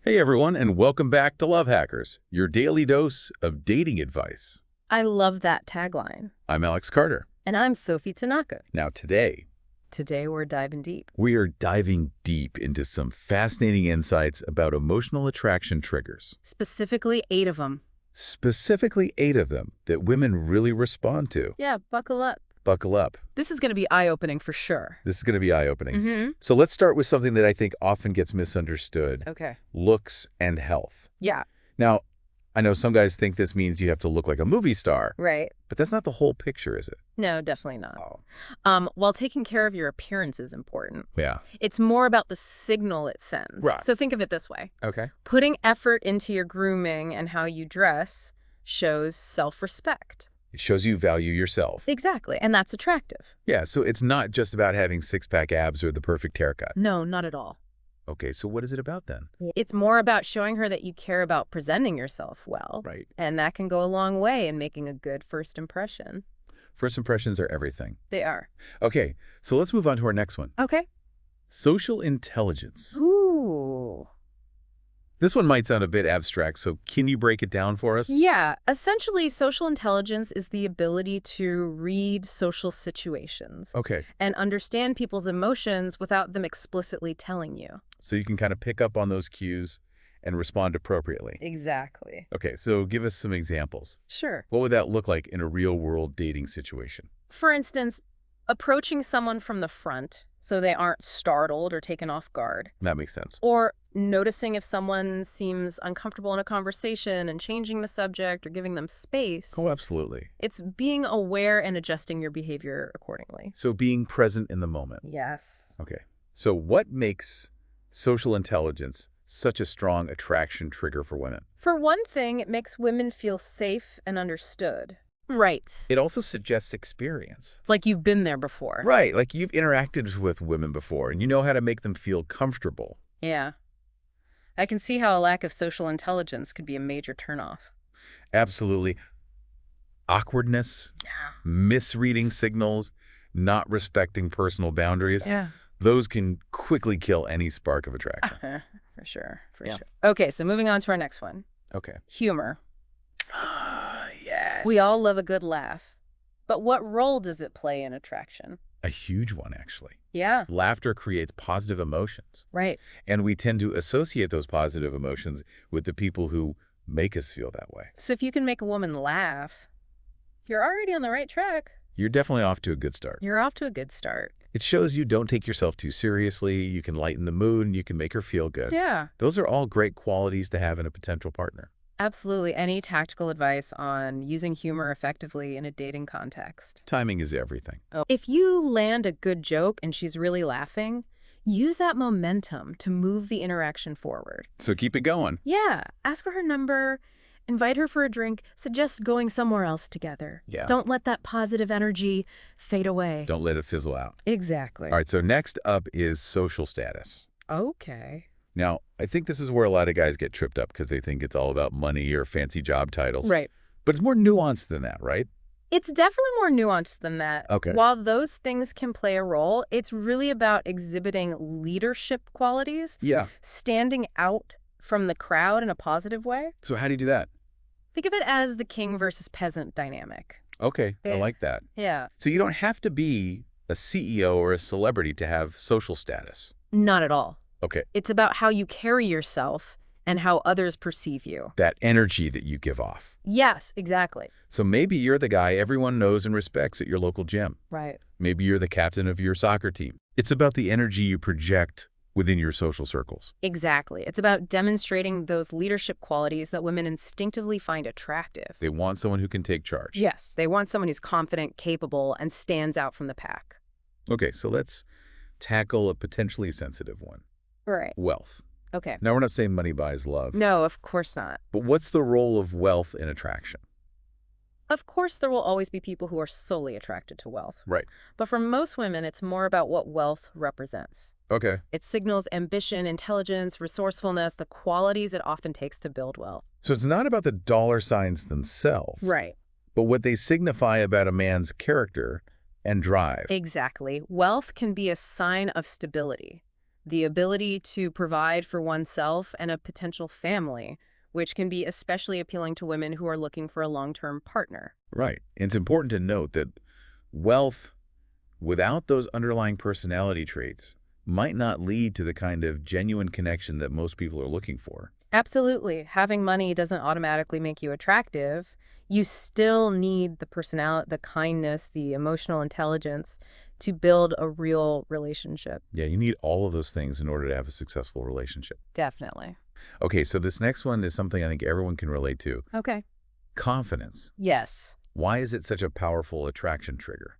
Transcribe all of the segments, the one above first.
Hey everyone, and welcome back to Love Hackers, your daily dose of dating advice. I love that tagline. I'm Alex Carter. And I'm Sophie Tanaka. Now today We're diving deep. we are diving deep into some fascinating insights about emotional attraction triggers. Specifically 8 of them. Specifically 8 of them that women really respond to. Yeah, buckle up. Buckle up. This is going to be eye-opening for sure. This is going to be eye-opening. Mm-hmm. So let's start with something that I think often gets misunderstood. Okay. Looks and health. Yeah. Now, I know some guys think this means you have to look like a movie star. Right. But that's not the whole picture, is it? No, definitely not. Oh. While taking care of your appearance is important, Yeah. it's more about the signal it sends. Right. So think of it this way. Okay. Putting effort into your grooming and how you dress shows self-respect. It shows you value yourself. Exactly. And that's attractive. Yeah, so it's not just about having six-pack abs or the perfect haircut. No, not at all. Okay, so what is it about then? It's more about showing her that you care about presenting yourself well. Right. And that can go a long way in making a good first impression. First impressions are everything. They are. Okay, so let's move on to our next one. Okay. Social intelligence. Ooh. This one might sound a bit abstract, so can you break it down for us? Yeah. Essentially, social intelligence is the ability to read social situations Okay, and understand people's emotions without them explicitly telling you. so you can kind of pick up on those cues and respond appropriately. Exactly. Okay, so give us some examples. Sure. What would that look like in a real-world dating situation? For instance, approaching someone from the front so they aren't startled or taken off guard. That makes sense. Or noticing if someone seems uncomfortable in a conversation and changing the subject or giving them space. Oh, absolutely. It's being aware and adjusting your behavior accordingly. So being present in the moment. Yes. Okay. So what makes social intelligence such a strong attraction trigger for women? For one thing, it makes women feel safe and understood. Right. It also suggests experience. Like you've been there before. Right, like you've interacted with women before and you know how to make them feel comfortable. Yeah. I can see how a lack of social intelligence could be a major turnoff. Absolutely. Awkwardness, misreading signals, not respecting personal boundaries, Yeah. those can quickly kill any spark of attraction. For sure. For Yeah. sure. Okay, so moving on to our next one. Okay. Humor. Yes. We all love a good laugh. But what role does it play in attraction? A huge one, actually. Yeah, Laughter creates positive emotions. right. And we tend to associate those positive emotions with the people who make us feel that way. So if you can make a woman laugh, you're already on the right track. You're definitely off to a good start. You're off to a good start. It shows you don't take yourself too seriously, you can lighten the mood, and you can make her feel good. Yeah, Those are all great qualities to have in a potential partner. absolutely. Any tactical advice on using humor effectively in a dating context? Timing is everything. If you land a good joke and she's really laughing, use that momentum to move the interaction forward. So keep it going. Yeah, ask for her number, invite her for a drink, suggest going somewhere else together. Yeah. Don't let that positive energy fade away. Don't let it fizzle out. Exactly. All right, so next up is social status. Okay. Now, I think this is where a lot of guys get tripped up because they think it's all about money or fancy job titles. Right. But it's more nuanced than that, right? It's definitely more nuanced than that. Okay. While those things can play a role, it's really about exhibiting leadership qualities, Yeah. standing out from the crowd in a positive way. So how do you do that? Think of it as the king versus peasant dynamic. Okay, I Yeah. like that. Yeah. So you don't have to be a CEO or a celebrity to have social status. Not at all. Okay. It's about how you carry yourself and how others perceive you. That energy that you give off. Yes, exactly. So maybe you're the guy everyone knows and respects at your local gym. Right. Maybe you're the captain of your soccer team. It's about the energy you project within your social circles. Exactly. It's about demonstrating those leadership qualities that women instinctively find attractive. They want someone who can take charge. Yes, they want someone who's confident, capable, and stands out from the pack. Okay, so let's tackle a potentially sensitive one. Right. Wealth. Okay. Now, we're not saying money buys love. No, of course not. But what's the role of wealth in attraction? Of course, there will always be people who are solely attracted to wealth. Right. But for most women, it's more about what wealth represents. Okay. It signals ambition, intelligence, resourcefulness, the qualities it often takes to build wealth. So it's not about the dollar signs themselves. Right. But what they signify about a man's character and drive. Exactly. Wealth can be a sign of stability. the ability to provide for oneself and a potential family, which can be especially appealing to women who are looking for a long-term partner. Right. And it's important to note that wealth without those underlying personality traits might not lead to the kind of genuine connection that most people are looking for. Absolutely. Having money doesn't automatically make you attractive. You still need the personality, the kindness, the emotional intelligence to build a real relationship. Yeah, you need all of those things in order to have a successful relationship. Definitely. Okay, so this next one is something I think everyone can relate to. Okay. Confidence. Yes. Why is it such a powerful attraction trigger?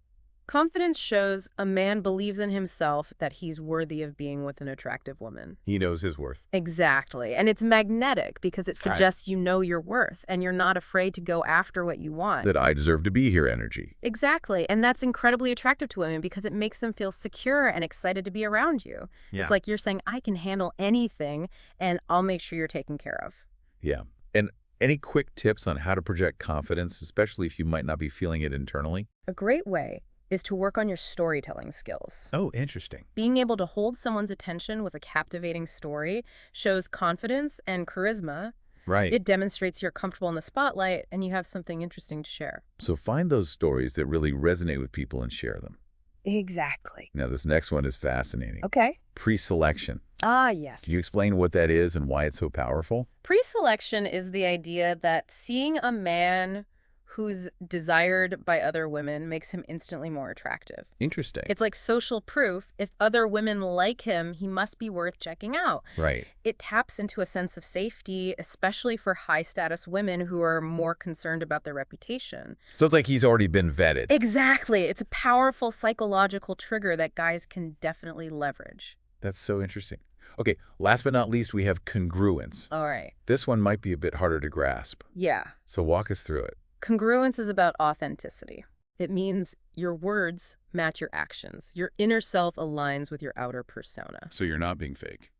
Confidence shows a man believes in himself that he's worthy of being with an attractive woman. He knows his worth. Exactly. And it's magnetic because it Right. suggests you know your worth and you're not afraid to go after what you want. That I deserve to be here energy. Exactly. And that's incredibly attractive to women because it makes them feel secure and excited to be around you. Yeah. It's like you're saying, I can handle anything and I'll make sure you're taken care of. Yeah. And any quick tips on how to project confidence, especially if you might not be feeling it internally? A great way is to work on your storytelling skills. Oh, interesting. Being able to hold someone's attention with a captivating story shows confidence and charisma. Right. It demonstrates you're comfortable in the spotlight and you have something interesting to share. So find those stories that really resonate with people and share them. Exactly. Now, this next one is fascinating. Okay. Pre-selection. Ah, yes. Can you explain what that is and why it's so powerful? Pre-selection is the idea that seeing a man who's desired by other women makes him instantly more attractive. Interesting. It's like social proof. If other women like him, he must be worth checking out. Right. It taps into a sense of safety, especially for high-status women who are more concerned about their reputation. So it's like he's already been vetted. Exactly. It's a powerful psychological trigger that guys can definitely leverage. That's so interesting. Okay, last but not least, we have congruence. All right. This one might be a bit harder to grasp. Yeah. So walk us through it. Congruence is about authenticity. It means your words match your actions. Your inner self aligns with your outer persona. So you're not being fake.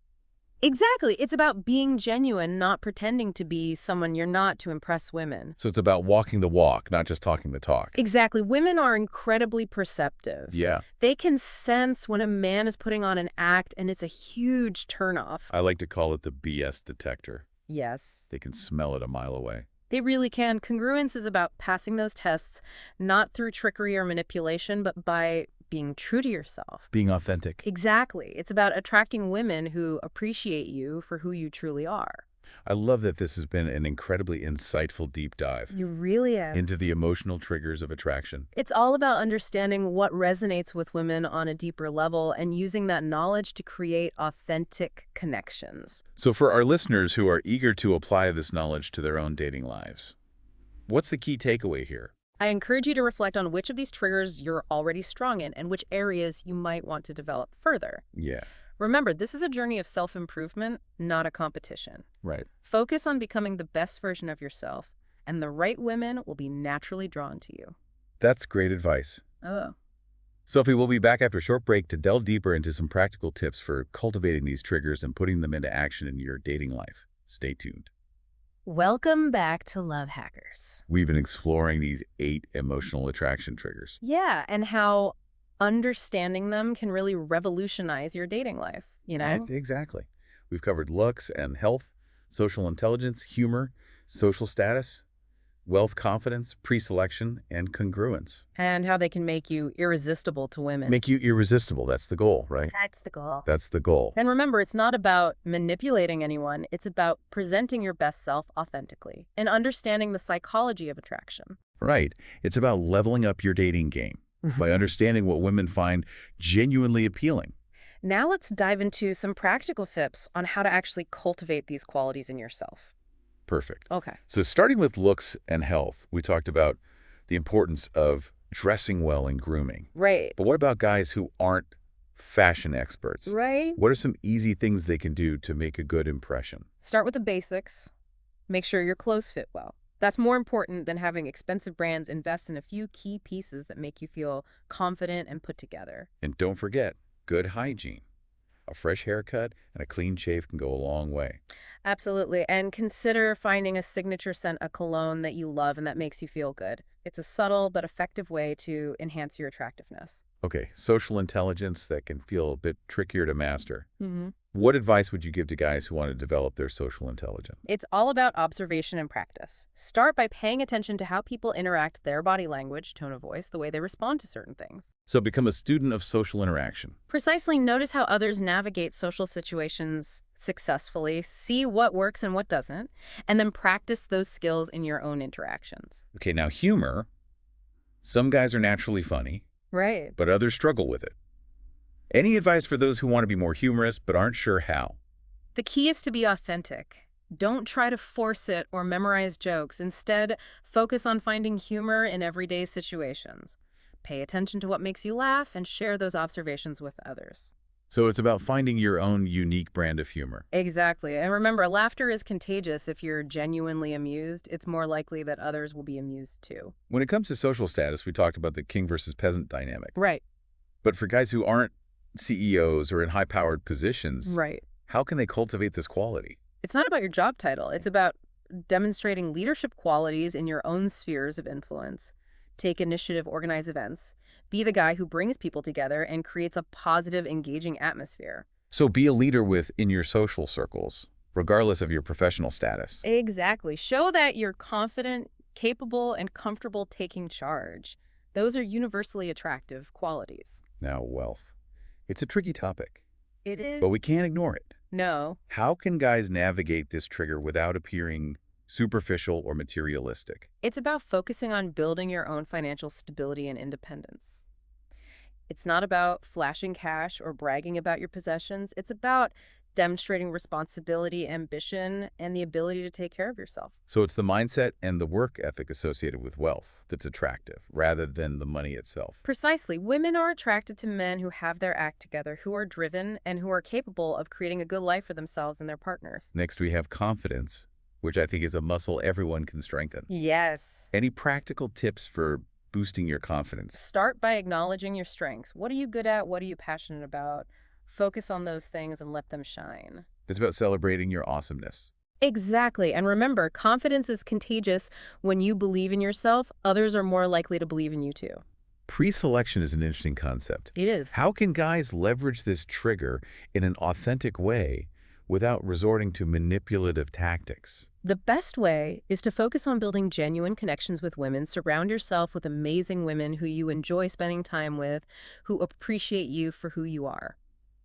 Exactly. It's about being genuine, not pretending to be someone you're not to impress women. So it's about walking the walk, not just talking the talk. Exactly. Women are incredibly perceptive. Yeah. They can sense when a man is putting on an act, and it's a huge turnoff. I like to call it the BS detector. Yes. They can smell it a mile away. They really can. Congruence is about passing those tests, not through trickery or manipulation, but by being true to yourself. Being authentic. Exactly. It's about attracting women who appreciate you for who you truly are. I love that this has been an incredibly insightful deep dive You really have. into the emotional triggers of attraction. It's all about understanding what resonates with women on a deeper level and using that knowledge to create authentic connections. So for our listeners who are eager to apply this knowledge to their own dating lives, what's the key takeaway here? I encourage you to reflect on which of these triggers you're already strong in and which areas you might want to develop further. Yeah, Remember, this is a journey of self-improvement, not a competition. right. Focus on becoming the best version of yourself, and the right women will be naturally drawn to you. That's great advice. Oh. Sophie, we'll be back after a short break to delve deeper into some practical tips for cultivating these triggers and putting them into action in your dating life. Stay tuned. Welcome back to Love Hackers. We've been exploring these 8 emotional attraction triggers. Yeah, and how understanding them can really revolutionize your dating life, you know? Exactly. We've covered looks and health, social intelligence, humor, social status, wealth, confidence, pre-selection, and congruence. And how they can make you irresistible to women. Make you irresistible. That's the goal, right? That's the goal. That's the goal. And remember, it's not about manipulating anyone. It's about presenting your best self authentically and understanding the psychology of attraction. Right. It's about leveling up your dating game by understanding what women find genuinely appealing. Now let's dive into some practical tips on how to actually cultivate these qualities in yourself. Perfect. Okay. So starting with looks and health, we talked about the importance of dressing well and grooming. Right. But what about guys who aren't fashion experts? Right. What are some easy things they can do to make a good impression? Start with the basics. Make sure your clothes fit well. That's more important than having expensive brands invest in a few key pieces that make you feel confident and put together. And don't forget, good hygiene. A fresh haircut and a clean shave can go a long way. Absolutely. And consider finding a signature scent, a cologne that you love and that makes you feel good. It's a subtle but effective way to enhance your attractiveness. Okay, social intelligence that can feel a bit trickier to master. Hmm. What advice would you give to guys who want to develop their social intelligence? It's all about observation and practice. Start by paying attention to how people interact, their body language, tone of voice, the way they respond to certain things. So become a student of social interaction. Precisely, notice how others navigate social situations successfully, see what works and what doesn't, and then practice those skills in your own interactions. Okay, now humor. Some guys are naturally funny, Right. but others struggle with it. Any advice for those who want to be more humorous but aren't sure how? The key is to be authentic. Don't try to force it or memorize jokes. Instead, focus on finding humor in everyday situations. Pay attention to what makes you laugh and share those observations with others. So it's about finding your own unique brand of humor. Exactly. And remember, laughter is contagious. If you're genuinely amused, it's more likely that others will be amused too. When it comes to social status, we talked about the king versus peasant dynamic. Right. But for guys who aren't CEOs or in high-powered positions, Right. how can they cultivate this quality? It's not about your job title. It's about demonstrating leadership qualities in your own spheres of influence. Take initiative, organize events. Be the guy who brings people together and creates a positive, engaging atmosphere. So be a leader within your social circles, regardless of your professional status. Exactly. Show that you're confident, capable, and comfortable taking charge. Those are universally attractive qualities. Now, wealth. It's a tricky topic, It is. but we can't ignore it. No. How can guys navigate this trigger without appearing superficial or materialistic? It's about focusing on building your own financial stability and independence. It's not about flashing cash or bragging about your possessions. It's about demonstrating responsibility, ambition, and the ability to take care of yourself. So it's the mindset and the work ethic associated with wealth that's attractive, rather than the money itself. Precisely. Women are attracted to men who have their act together, who are driven, and who are capable of creating a good life for themselves and their partners. Next, we have confidence, which I think is a muscle everyone can strengthen. Yes. Any practical tips for boosting your confidence? Start by acknowledging your strengths. What are you good at? What are you passionate about? Focus on those things and let them shine. It's about celebrating your awesomeness. Exactly. And remember, confidence is contagious. When you believe in yourself, others are more likely to believe in you too. Pre-selection is an interesting concept. It is. How can guys leverage this trigger in an authentic way without resorting to manipulative tactics? The best way is to focus on building genuine connections with women. Surround yourself with amazing women who you enjoy spending time with, who appreciate you for who you are.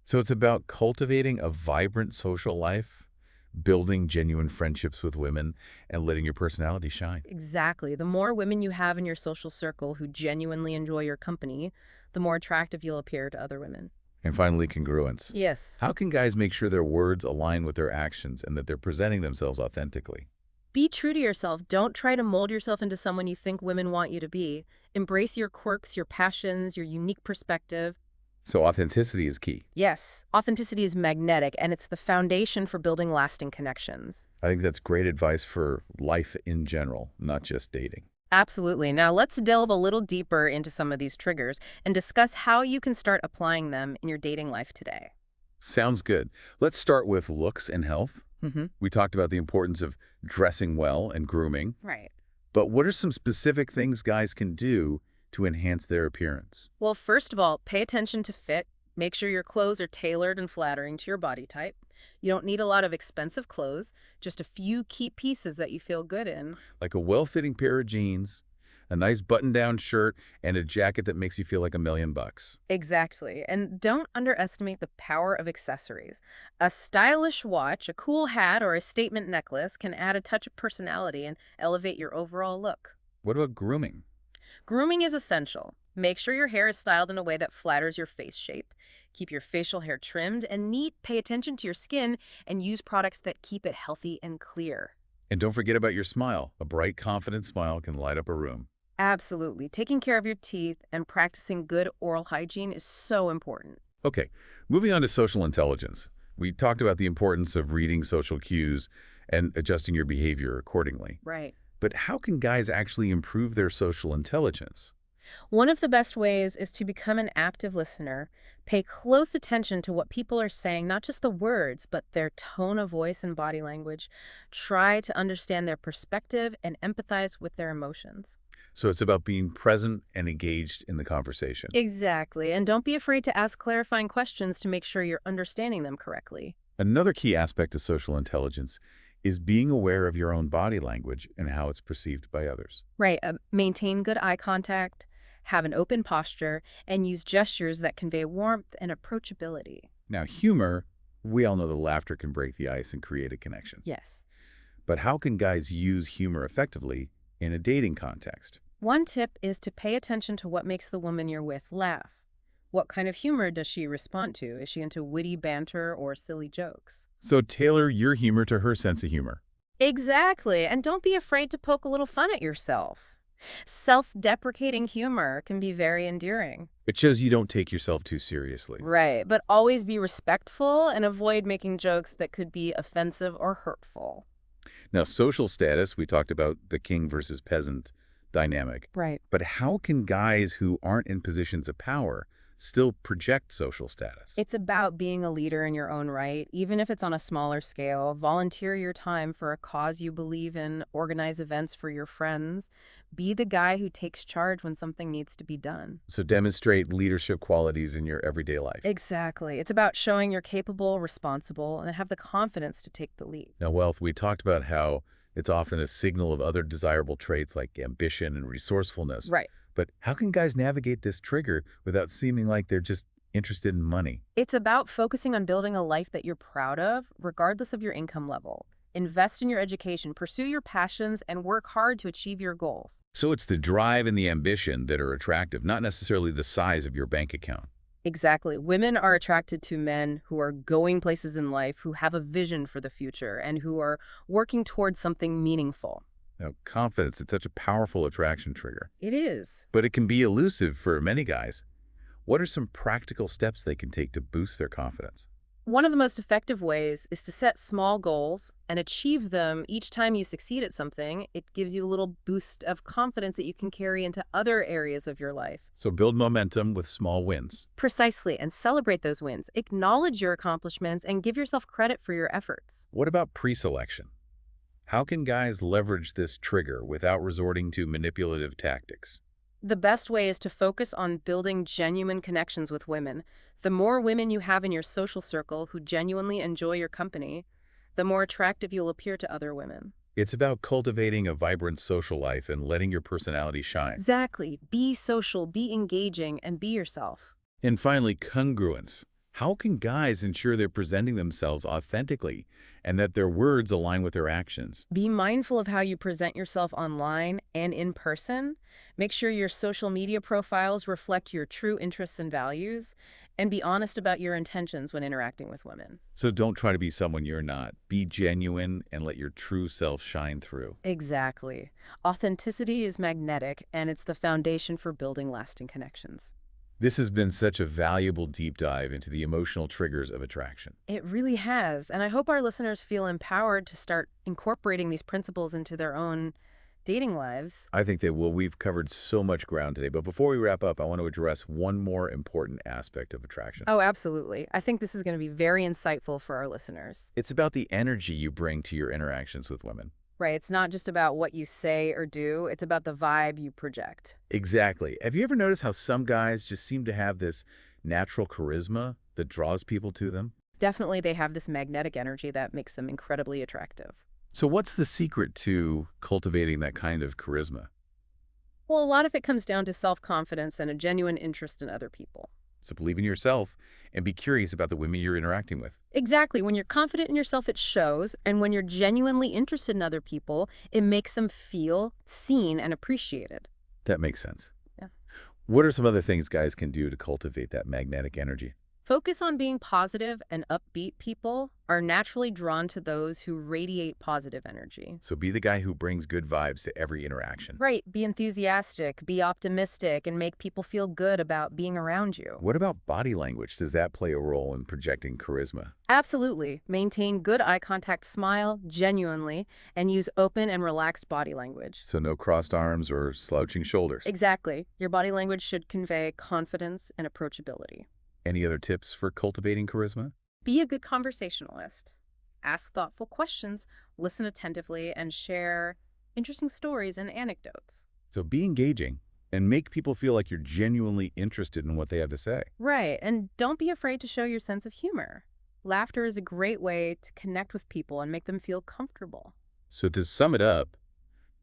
So it's about cultivating a vibrant social life, building genuine friendships with women, and letting your personality shine. Exactly. The more women you have in your social circle who genuinely enjoy your company, the more attractive you'll appear to other women. And finally, congruence. Yes. How can guys make sure their words align with their actions and that they're presenting themselves authentically? Be true to yourself. Don't try to mold yourself into someone you think women want you to be. Embrace your quirks, your passions, your unique perspective. So authenticity is key. Yes, authenticity is magnetic, and it's the foundation for building lasting connections. I think that's great advice for life in general, not just dating. Absolutely. Now let's delve a little deeper into some of these triggers and discuss how you can start applying them in your dating life today. Sounds good. Let's start with looks and health. Mm-hmm. We talked about the importance of dressing well and grooming, Right. but what are some specific things guys can do to enhance their appearance? Well, first of all, pay attention to fit. Make sure your clothes are tailored and flattering to your body type. You don't need a lot of expensive clothes, just a few key pieces that you feel good in. Like a well-fitting pair of jeans, a nice button-down shirt, and a jacket that makes you feel like $1,000,000. Exactly. And don't underestimate the power of accessories. A stylish watch, a cool hat, or a statement necklace can add a touch of personality and elevate your overall look. What about grooming? Grooming is essential. Make sure your hair is styled in a way that flatters your face shape. Keep your facial hair trimmed and neat. Pay attention to your skin and use products that keep it healthy and clear. And don't forget about your smile. A bright, confident smile can light up a room. Absolutely. Taking care of your teeth and practicing good oral hygiene is so important. Okay, moving on to social intelligence. We talked about the importance of reading social cues and adjusting your behavior accordingly. Right. But how can guys actually improve their social intelligence? One of the best ways is to become an active listener. Pay close attention to what people are saying, not just the words, but their tone of voice and body language. Try to understand their perspective and empathize with their emotions. So it's about being present and engaged in the conversation. Exactly. And don't be afraid to ask clarifying questions to make sure you're understanding them correctly. Another key aspect of social intelligence is being aware of your own body language and how it's perceived by others. Right. Maintain good eye contact, have an open posture, and use gestures that convey warmth and approachability. Now, humor, we all know that laughter can break the ice and create a connection. Yes. But how can guys use humor effectively in a dating context? One tip is to pay attention to what makes the woman you're with laugh. What kind of humor does she respond to? Is she into witty banter or silly jokes? So tailor your humor to her sense of humor. Exactly. And don't be afraid to poke a little fun at yourself. Self-deprecating humor can be very endearing. It shows you don't take yourself too seriously. Right. But always be respectful and avoid making jokes that could be offensive or hurtful. Now, social status, we talked about the king versus peasant dynamic. Right. But how can guys who aren't in positions of power still project social status? It's about being a leader in your own right, even if it's on a smaller scale. Volunteer your time for a cause you believe in, organize events for your friends, be the guy who takes charge when something needs to be done. So demonstrate leadership qualities in your everyday life. Exactly. It's about showing you're capable, responsible, and have the confidence to take the lead. Now, wealth, we talked about how it's often a signal of other desirable traits like ambition and resourcefulness. Right. But how can guys navigate this trigger without seeming like they're just interested in money? It's about focusing on building a life that you're proud of, regardless of your income level. Invest in your education, pursue your passions, and work hard to achieve your goals. So it's the drive and the ambition that are attractive, not necessarily the size of your bank account. Exactly. Women are attracted to men who are going places in life, who have a vision for the future, and who are working towards something meaningful. Now, confidence, it's such a powerful attraction trigger, It is. but it can be elusive for many guys. What are some practical steps they can take to boost their confidence? One of the most effective ways is to set small goals and achieve them each time you succeed at something. It gives you a little boost of confidence that you can carry into other areas of your life. So build momentum with small wins. Precisely, and celebrate those wins. Acknowledge your accomplishments and give yourself credit for your efforts. What about pre-selection? How can guys leverage this trigger without resorting to manipulative tactics? The best way is to focus on building genuine connections with women. The more women you have in your social circle who genuinely enjoy your company, the more attractive you'll appear to other women. It's about cultivating a vibrant social life and letting your personality shine. Exactly. Be social, be engaging, and be yourself. And finally, congruence. How can guys ensure they're presenting themselves authentically and that their words align with their actions? Be mindful of how you present yourself online and in person. Make sure your social media profiles reflect your true interests and values, and be honest about your intentions when interacting with women. So don't try to be someone you're not. Be genuine and let your true self shine through. Exactly. Authenticity is magnetic, and it's the foundation for building lasting connections. This has been such a valuable deep dive into the emotional triggers of attraction. It really has, and I hope our listeners feel empowered to start incorporating these principles into their own dating lives. I think they will. We've covered so much ground today, but before we wrap up, I want to address one more important aspect of attraction. Oh, absolutely. I think this is going to be very insightful for our listeners. It's about the energy you bring to your interactions with women. Right, it's not just about what you say or do, it's about the vibe you project. Exactly. Have you ever noticed how some guys just seem to have this natural charisma that draws people to them? Definitely, they have this magnetic energy that makes them incredibly attractive. So what's the secret to cultivating that kind of charisma? Well, a lot of it comes down to self-confidence and a genuine interest in other people. So believe in yourself and be curious about the women you're interacting with. Exactly. When you're confident in yourself, it shows. And when you're genuinely interested in other people, it makes them feel seen and appreciated. That makes sense. Yeah. What are some other things guys can do to cultivate that magnetic energy? Focus on being positive, and upbeat people are naturally drawn to those who radiate positive energy. So be the guy who brings good vibes to every interaction. Right. Be enthusiastic, be optimistic, and make people feel good about being around you. What about body language? Does that play a role in projecting charisma? Absolutely. Maintain good eye contact, smile genuinely, and use open and relaxed body language. So no crossed arms or slouching shoulders. Exactly. Your body language should convey confidence and approachability. Any other tips for cultivating charisma? Be a good conversationalist. Ask thoughtful questions, listen attentively, and share interesting stories and anecdotes. So be engaging and make people feel like you're genuinely interested in what they have to say. Right, and don't be afraid to show your sense of humor. Laughter is a great way to connect with people and make them feel comfortable. So to sum it up,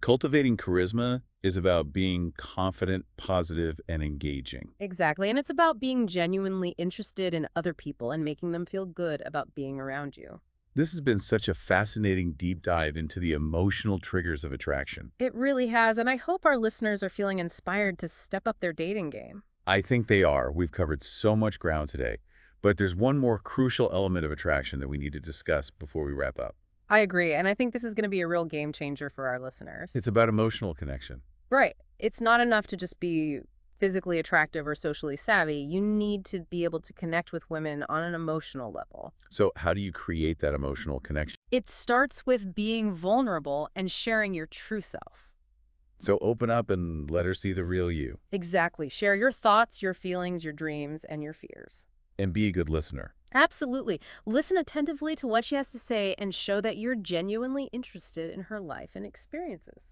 cultivating charisma is about being confident, positive, and engaging. Exactly, and it's about being genuinely interested in other people and making them feel good about being around you. This has been such a fascinating deep dive into the emotional triggers of attraction. It really has, and I hope our listeners are feeling inspired to step up their dating game. I think they are. We've covered so much ground today, but there's one more crucial element of attraction that we need to discuss before we wrap up. I agree, and I think this is going to be a real game changer for our listeners. It's about emotional connection. Right. It's not enough to just be physically attractive or socially savvy. You need to be able to connect with women on an emotional level. So how do you create that emotional connection? It starts with being vulnerable and sharing your true self. So open up and let her see the real you. Exactly. Share your thoughts, your feelings, your dreams, and your fears. And be a good listener. Absolutely. Listen attentively to what she has to say and show that you're genuinely interested in her life and experiences.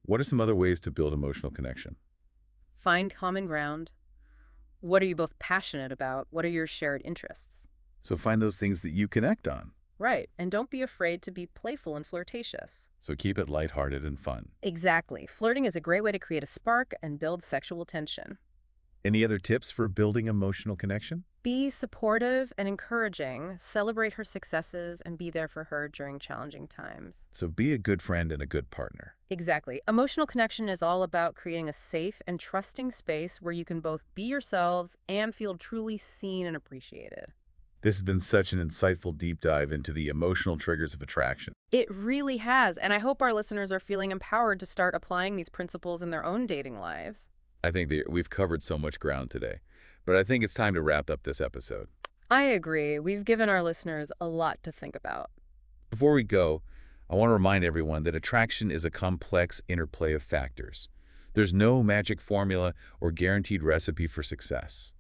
What are some other ways to build emotional connection? Find common ground. What are you both passionate about? What are your shared interests? So find those things that you connect on. Right. And don't be afraid to be playful and flirtatious. So keep it lighthearted and fun. Exactly. Flirting is a great way to create a spark and build sexual tension. Any other tips for building emotional connection? Be supportive and encouraging. Celebrate her successes and be there for her during challenging times. So be a good friend and a good partner. Exactly. Emotional connection is all about creating a safe and trusting space where you can both be yourselves and feel truly seen and appreciated. This has been such an insightful deep dive into the emotional triggers of attraction. It really has, and I hope our listeners are feeling empowered to start applying these principles in their own dating lives. I think that we've covered so much ground today, but I think it's time to wrap up this episode. I agree. We've given our listeners a lot to think about. Before we go, I want to remind everyone that attraction is a complex interplay of factors. There's no magic formula or guaranteed recipe for success.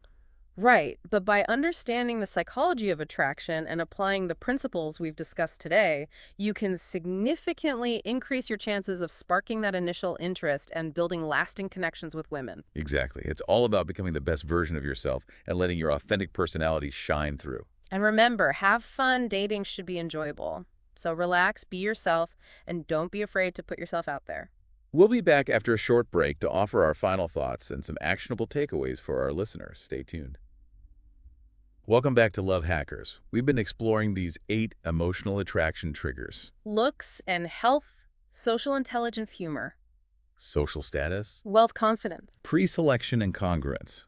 Right, but by understanding the psychology of attraction and applying the principles we've discussed today, you can significantly increase your chances of sparking that initial interest and building lasting connections with women. Exactly. It's all about becoming the best version of yourself and letting your authentic personality shine through. And remember, have fun. Dating should be enjoyable. So relax, be yourself, and don't be afraid to put yourself out there. We'll be back after a short break to offer our final thoughts and some actionable takeaways for our listeners. Stay tuned. Welcome back to Love Hackers. We've been exploring these 8 emotional attraction triggers. Looks and health, social intelligence, humor, Social status, wealth, confidence. pre-selection, and congruence.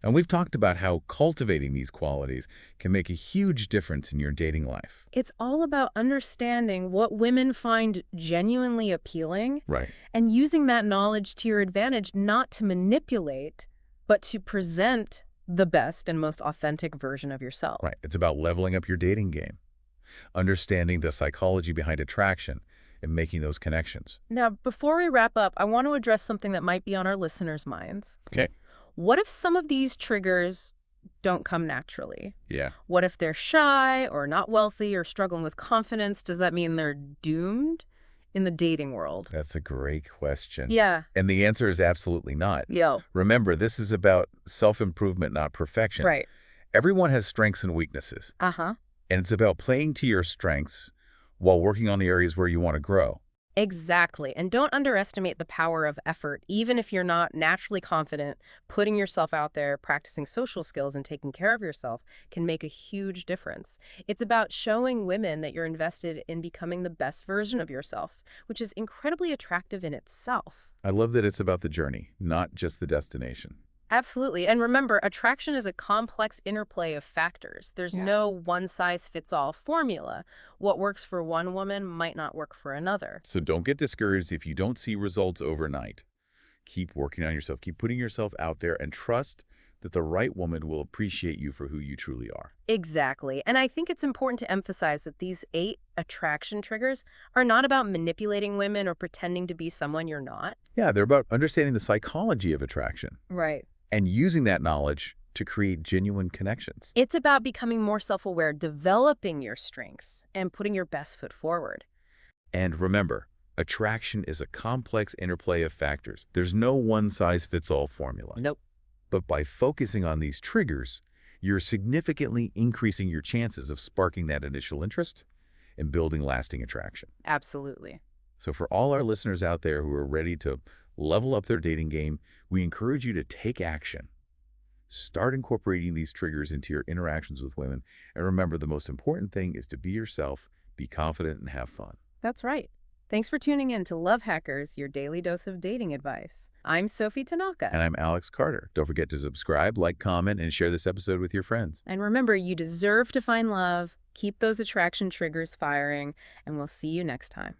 And we've talked about how cultivating these qualities can make a huge difference in your dating life. It's all about understanding what women find genuinely appealing Right. and using that knowledge to your advantage, not to manipulate, but to present the best and most authentic version of yourself. Right. It's about leveling up your dating game, understanding the psychology behind attraction, and making those connections. Now, before we wrap up, I want to address something that might be on our listeners' minds. Okay. What if some of these triggers don't come naturally? Yeah. What if they're shy or not wealthy or struggling with confidence? Does that mean they're doomed in the dating world? That's a great question. Yeah. And the answer is absolutely not. Yo. Remember, this is about self-improvement, not perfection. Right. Everyone has strengths and weaknesses, Uh-huh. and it's about playing to your strengths while working on the areas where you want to grow. Exactly. And don't underestimate the power of effort. Even if you're not naturally confident, putting yourself out there, practicing social skills, and taking care of yourself can make a huge difference. It's about showing women that you're invested in becoming the best version of yourself, which is incredibly attractive in itself. I love that it's about the journey, not just the destination. Absolutely. And remember, attraction is a complex interplay of factors. There's Yeah. no one-size-fits-all formula. What works for one woman might not work for another. So don't get discouraged if you don't see results overnight. Keep working on yourself. Keep putting yourself out there and trust that the right woman will appreciate you for who you truly are. Exactly. And I think it's important to emphasize that these 8 attraction triggers are not about manipulating women or pretending to be someone you're not. Yeah, they're about understanding the psychology of attraction Right. and using that knowledge to create genuine connections. It's about becoming more self-aware, developing your strengths, and putting your best foot forward. And remember, Attraction is a complex interplay of factors. There's no one-size-fits-all formula. Nope. But by focusing on these triggers, you're significantly increasing your chances of sparking that initial interest and building lasting attraction. Absolutely. So for all our listeners out there who are ready to level up their dating game, we encourage you to take action. Start incorporating these triggers into your interactions with women. And remember, the most important thing is to be yourself, be confident, and have fun. That's right. Thanks for tuning in to Love Hackers, your daily dose of dating advice. I'm Sophie Tanaka. And I'm Alex Carter. Don't forget to subscribe, like, comment, and share this episode with your friends. And remember, you deserve to find love. Keep those attraction triggers firing, and we'll see you next time.